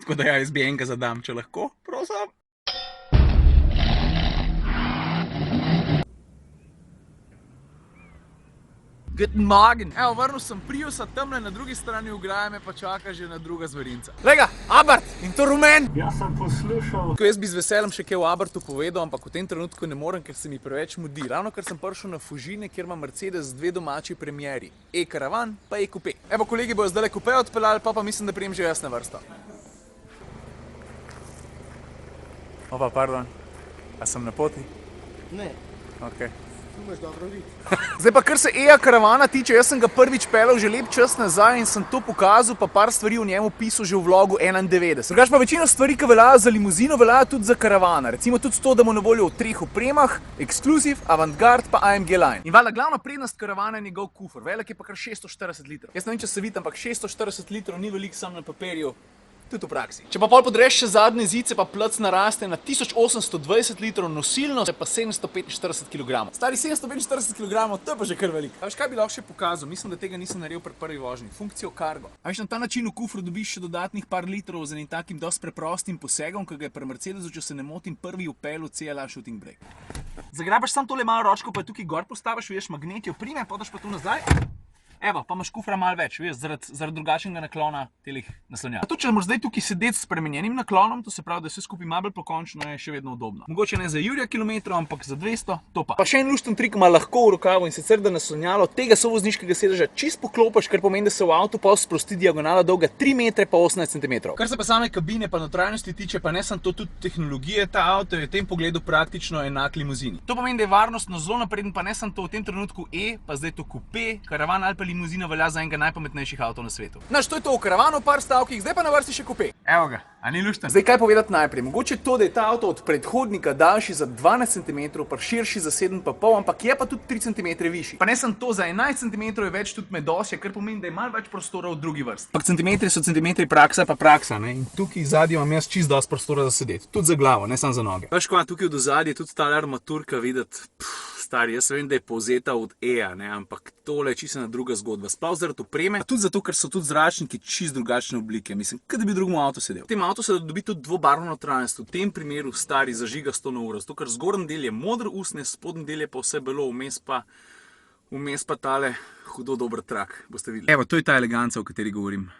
Tako da ja, jaz bi enega zadam, če lahko, prosim. Guten Morgen. Evo, vrnil sem Priusa, tamle na drugi strani ograje me pa čaka že na druga zverinca. Glej ga, Abart! In to rumen! Jaz sem poslušal. Jaz bi z veseljem še kaj o Abartu povedal, ampak v tem trenutku ne morem, ker se mi preveč mudi. Ravno ker sem prišel na Fužine, kjer ima Mercedes dve domači premieri. E-Caravan pa E-Coupe. Evo, kolegi bojo zdaj Coupe odpeljali, pa mislim, da prijem že jaz na vrsto. Opa, pardon. A sem na poti? Ne. Ok. Tu imaš dobro vid. Zdaj pa, kar se E-Caravana tiče, jaz sem ga prvič peljal že lep čas nazaj in sem to pokazal, pa par stvari v njemu pisal že v vlogu 91. Drugač pa večino stvari, ki veljajo za limuzino, veljajo tudi za karavana. Recimo tudi to, da mu na voljo v 3 opremah, Exclusive, Avantgarde pa AMG Line. In valjda glavna prednost karavana je njegov kufer, velik je pa kar 640 litrov. Jaz ne vem, če se vidi, ampak 640 litrov ni veliko samo na papirju. Tudi v praksi. Če pa pol podreš še zadnje zice, pa plc naraste na 1820 litrov nosilnost, pa 745 kg. Stari 745 kg, to je pa že kar veliko. A veš, kaj bi lahko še pokazal? Mislim, da tega nisem naredil pri prvi vožnji. Funkcijo cargo. A veš, na ta način v kufru dobiš še dodatnih par litrov z enim takim dosti preprostim posegom, ki ga je pri Mercedesu, če se ne motim, prvi vpeljal CLA shooting brake. Zagrabaš samo tole malo ročko, pa je tukaj gor postaviš, veš, magnet jo prime, podaš pa tu nazaj. Evo, pa imaš kufra malo več, veš, zaradi drugačnega naklona telih naslonjal. Tudi če moraš zdaj tukaj sedeti s spremenjenim naklonom, to se pravi, da je vse skupaj malo bolj pokončno, je še vedno udobno. Mogoče ne za jurja kilometrov, ampak za 200, to pa. Pa še en lušten trik ima lahko v rokavu in sicer, da naslonjalo tega sovozniškega sedeža čisto poklopiš, kar pomeni, da se v avtu pa sprosti diagonala dolga 3 metre pa 18 cm. Kar se pa same kabine pa notranjosti tiče, pa ne samo to, tudi tehnologije, ta avto je v tem pogledu praktično enak limuzini. To pomeni, da je varnostno zelo napreden, pa ne samo to, v tem trenutku pa zdaj to Coupe, Caravan ali pa limuzina velja za enega najpametnejših avtov na svetu. Znaš, to je to v Caravanu, par stavkih, zdaj pa na vrsti še Coupe. Evo ga, a ni lušten? Zdaj kaj povedati najprej? Mogoče to, da je ta avto od predhodnika daljši za 12 cm, pa širši za 7,5, ampak je pa tudi 3 cm višji. Pa ne sem to, za 11 cm je več tudi medosje, kar pomeni, da je malo več prostora v drugi vrsti. Ampak centimetri so centimetri, praksa pa praksa, ne? In tukaj zadnji imam jaz čisto dosti prostora za sedeti. Tudi za glavo, ne samo za noge. Veš, ko tukaj do zadnje tudi ta armaturka videti. Stari, jaz vem, da je povzeta od E-a, ampak tole je čisto ena druga zgodba. Sploh zaradi opreme, pa tudi zato, ker so tudi zračniki čisto drugačne oblike. Mislim, kot da bi v drugem avtu sedel. V tem avtu se dobi tudi dvobarvno notranjost. V tem primeru stari zažiga 100 na uro. Zato, ker zgornji del je modro usnje, spodnji del je pa vse belo, vmes pa tale hudo dober trak. Boste videli. Evo, to je ta eleganca, o kateri govorim.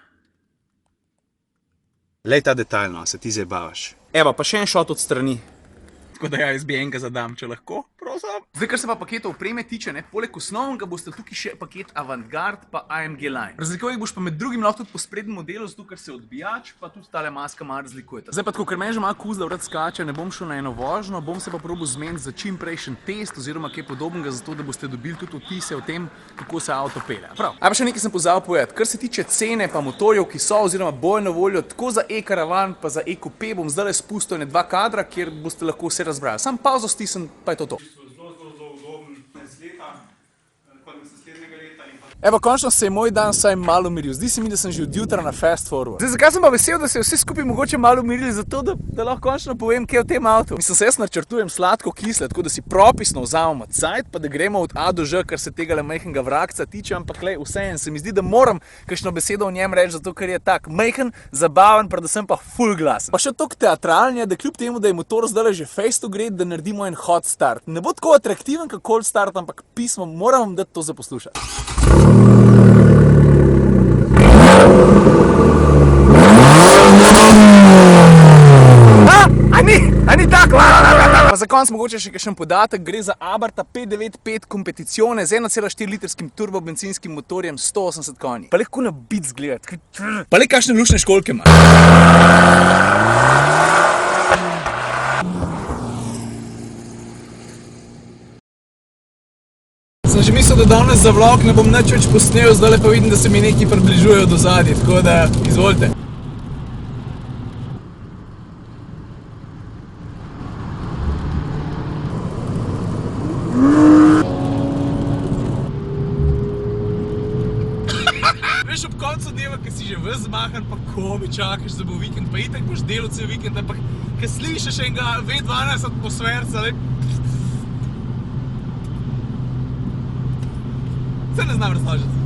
Lej ta detaljno, se ti zabavaš. Evo, pa še en shot od strani. Tako da ja, jaz bi enega zadam, če lahko, prosim. Zdaj, kar se pa paketov opreme tiče, poleg osnovnega boste tukaj še paket Avantgarde pa AMG Line. Razlikoval jih boš pa med drugim lahko tudi po sprednjem modelu, zato ker se odbijač pa tudi tale maska malo razlikujeta. Zdaj pa tako, ker meni že malo kuzla vrat skače, ne bom šel na eno vožnjo, bom se pa probal zmeniti za čim prejšen test oziroma kaj podobnega, zato da boste dobili tudi vtise o tem, kako se avto pelje. Prav. A pa še nekaj sem pozabil povedati. Kar se tiče cene pa motorjev, ki so oziroma bojo na voljo tako za E-Caravan pa za E-Coupe, bom zdaj spustil ene dva kadra, kjer boste lahko vse razbrali. Sam pauzo stisnem, pa je to to. Evo, končno se je moj dan vsaj malo umiril. Zdi se mi, da sem že od jutra na fast forward. Zdaj, zakaj sem pa vesel, da se je vsi skupaj mogoče malo umirili? Zato, da lahko končno povem, kaj je v tem avtu. Mislim, se jaz načrtujem sladko kisle, tako da si propisno vzamemo cajt, pa da gremo od A do Ž, kar se tega majhnega vrakca tiče, ampak lej, vseeno se mi zdi, da moram kakšno besedo o njem reči, zato ker je tak majhen, zabaven, predvsem pa ful glasen. Pa še toliko teatralnje, da kljub temu, da je motor zdaj že face to grade, da naredimo en hot start. Ne bo tako atraktiven kot cold start, ampak pismo, moram vam dati to za poslušati. A ni tako? Pa za konc mogoče še kakšen podatek, gre za Abarta 595 Competizione z 1,4 litrskim turbo benzinskim motorjem 180 konji. Pa lahko na bit zgledati. Pa le kakšne lušne školjke ima. Sem že mislil, da danes za vlog ne bom nič več posnel, zdaj pa vidim, da se mi nekaj približujejo do zadnje, tako da izvolite. Veš, ob koncu dneva, ko si že ves zmahan, pa komi čakaš, da bo vikend, pa itak boš delal cel vikend, ampak ko slišiš enega V12 atmosferca, se ne znam razložiti.